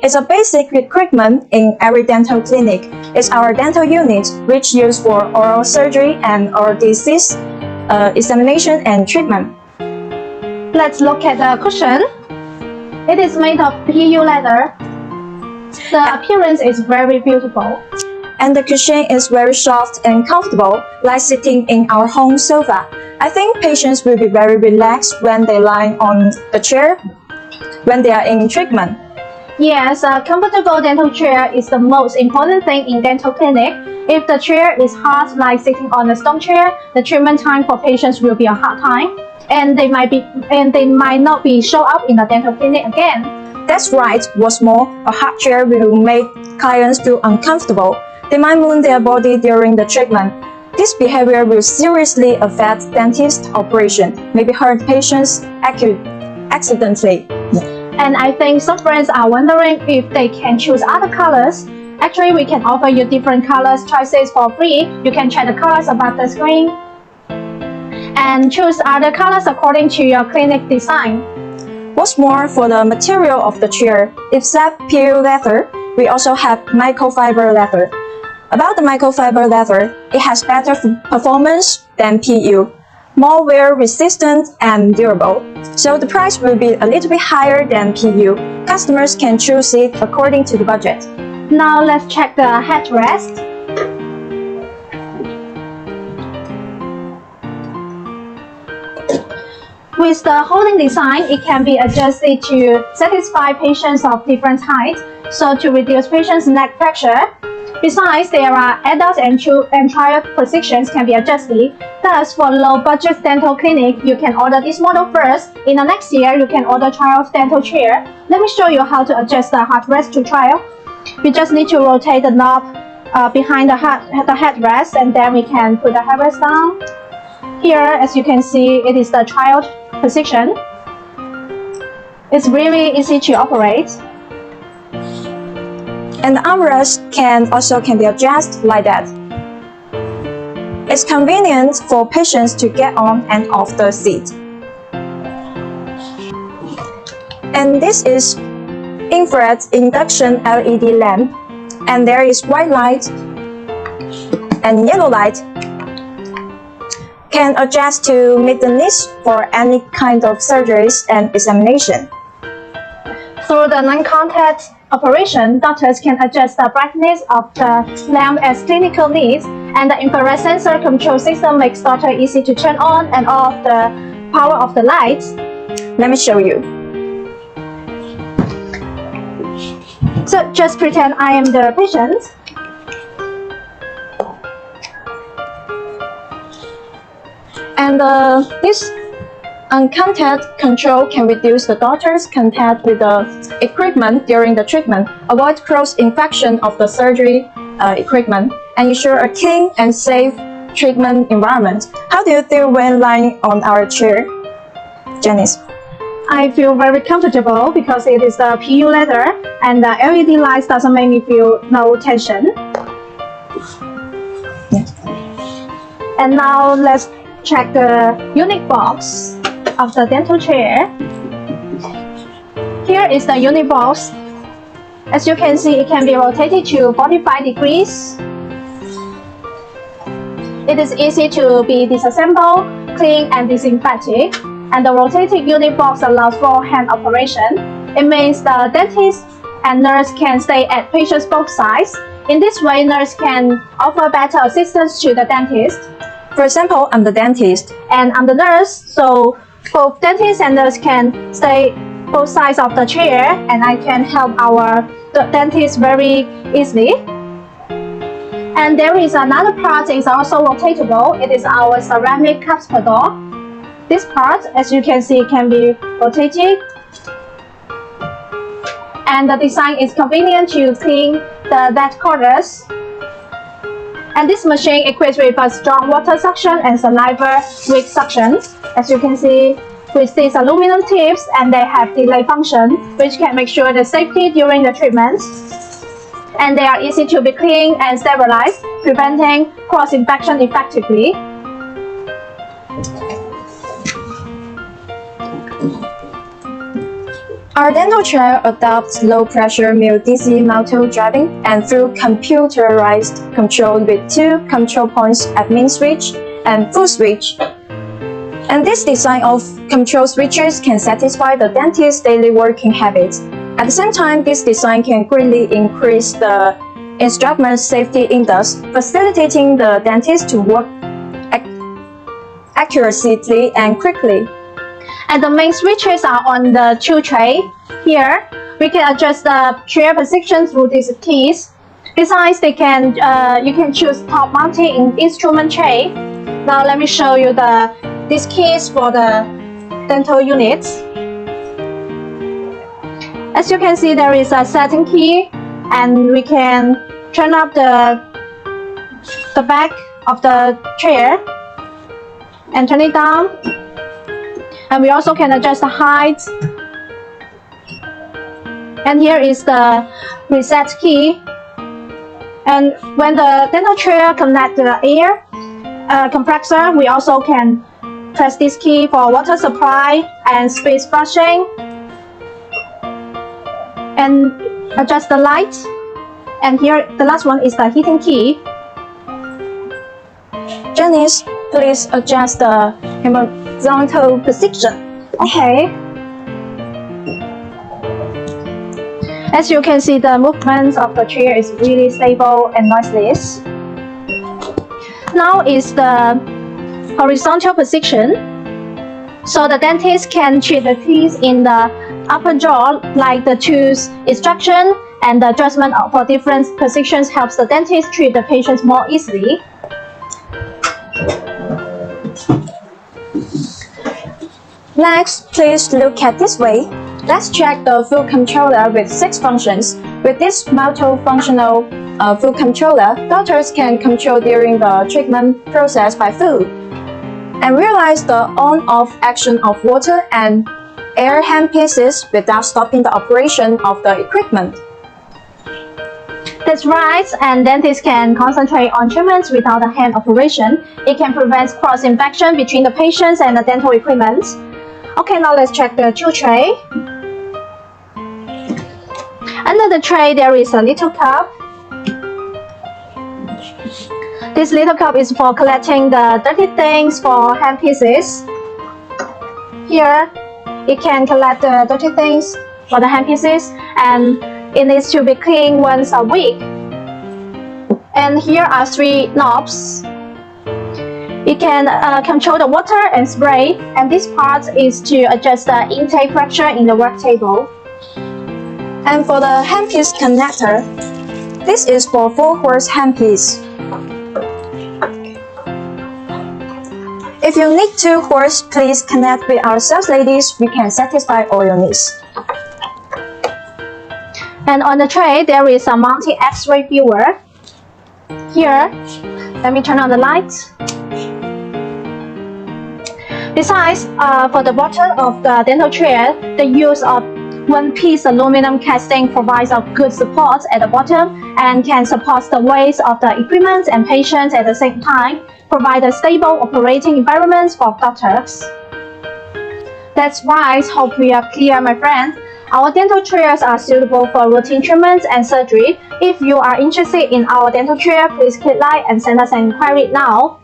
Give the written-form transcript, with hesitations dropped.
It's a basic equipment in every dental clinic. It's our dental unit, which used for oral surgery and oral disease examination and treatment. Let's look at the cushion. It is made of PU leather. The appearance is very beautiful. And the cushion is very soft and comfortable, like sitting in our home sofa. I think patients will be very relaxed when they lie on the chair when they are in treatment. Yes, a comfortable dental chair is the most important thing in dental clinic. If the chair is hard, like sitting on a stone chair, the treatment time for patients will be a hard time, and they might not be show up in the dental clinic again. That's right. What's more, a hard chair will make clients feel uncomfortable. They might move their body during the treatment. This behavior will seriously affect dentist operation, maybe hurt patients accidentally. And I think some friends are wondering if they can choose other colors. Actually, we can offer you different colors choices for free. You can check the colors above the screen and choose other colors according to your clinic design. What's more, for the material of the chair, except PU leather, we also have microfiber leather. About the microfiber leather, it has better performance than PU, more wear-resistant and durable, so the price will be a little bit higher than PU. Customers can choose it according to the budget. Now let's check the headrest. With the holding design, it can be adjusted to satisfy patients of different heights, so to reduce patients' neck pressure. Besides, there are adult and child positions can be adjusted. Thus, for low-budget dental clinic, you can order this model first. In the next year, you can order child's dental chair. Let me show you how to adjust the headrest to child. We just need to rotate the knob behind the headrest, and then we can put the headrest down. Here, as you can see, it is the child position. It's really easy to operate. And the armrest can be adjusted like that. It's convenient for patients to get on and off the seat. And this is infrared induction LED lamp, and there is white light and yellow light. Can adjust to meet the needs for any kind of surgeries and examination. Through the non-contact operation, doctors can adjust the brightness of the lamp as clinical needs, and the infrared sensor control system makes doctor easy to turn on and off the power of the lights. Let me show you. So just pretend I am the patient. And this contact control can reduce the doctor's contact with the equipment during the treatment, avoid cross-infection of the surgery equipment, and ensure a clean and safe treatment environment. How do you feel when lying on our chair, Janice? I feel very comfortable because it is the PU leather, and the LED lights doesn't make me feel no tension. Yes. And now let's check the unit box of the dental chair. Here is the unit box. As you can see, it can be rotated to 45 degrees. It is easy to be disassembled, clean and disinfected. And the rotated unit box allows for hand operation. It means the dentist and nurse can stay at patients both sides. In this way, nurse can offer better assistance to the dentist. For example, I'm the dentist. And I'm the nurse, so both dentist and nurse can stay both sides of the chair, and I can help our dentist very easily. And there is another part that is also rotatable. It is our ceramic spittoom. This part, as you can see, can be rotated. And the design is convenient to clean the dead corners. And this machine equipped with a strong water suction and saliva with suction. As you can see, with these aluminum tips, and they have delay function, which can make sure the safety during the treatment. And they are easy to be cleaned and sterilized, preventing cross-infection effectively. Our dental chair adopts low-pressure DC motor driving and through computerized control with 2 control points, admin switch and full switch. And this design of control switches can satisfy the dentist's daily working habits. At the same time, this design can greatly increase the instrument safety index, facilitating the dentist to work accurately and quickly. And the main switches are on the 2 tray. Here, we can adjust the chair position through these keys. Besides, you can choose top mounting instrument tray. Now let me show you these keys for the dental units. As you can see, there is a setting key, and we can turn up the back of the chair and turn it down. And we also can adjust the height. And here is the reset key. And when the dental chair connects the air compressor, we also can press this key for water supply and space flushing. And adjust the light. And here, the last one is the heating key. Janice, please adjust the horizontal position. Okay. As you can see, the movement of the chair is really stable and noiseless. Now is the horizontal position. So the dentist can treat the teeth in the upper jaw, like the tooth extraction, and the adjustment for different positions helps the dentist treat the patients more easily. Next, please look at this way. Let's check the food controller with 6 functions. With this multifunctional food controller, doctors can control during the treatment process by food and realize the on-off action of water and air handpieces without stopping the operation of the equipment. That's right, and dentists can concentrate on treatments without a hand operation. It can prevent cross-infection between the patients and the dental equipment. Okay, now let's check the 2 tray. Under the tray, there is a little cup. This little cup is for collecting the dirty things for handpieces. Here, it can collect the dirty things for the handpieces, and it needs to be cleaned once a week. And here are 3 knobs. It can control the water and spray, and this part is to adjust the intake pressure in the work table. And for the handpiece connector, this is for 4-horse handpiece. If you need 2 horse, please connect with our sales ladies. We can satisfy all your needs. And on the tray, there is a multi-X-ray viewer. Here, let me turn on the light. Besides, for the bottom of the dental chair, the use of 1-piece aluminum casting provides a good support at the bottom and can support the weight of the equipment and patients at the same time, provide a stable operating environment for doctors. That's right, hope we are clear, my friend. Our dental chairs are suitable for routine treatments and surgery. If you are interested in our dental chair, please click like and send us an inquiry now.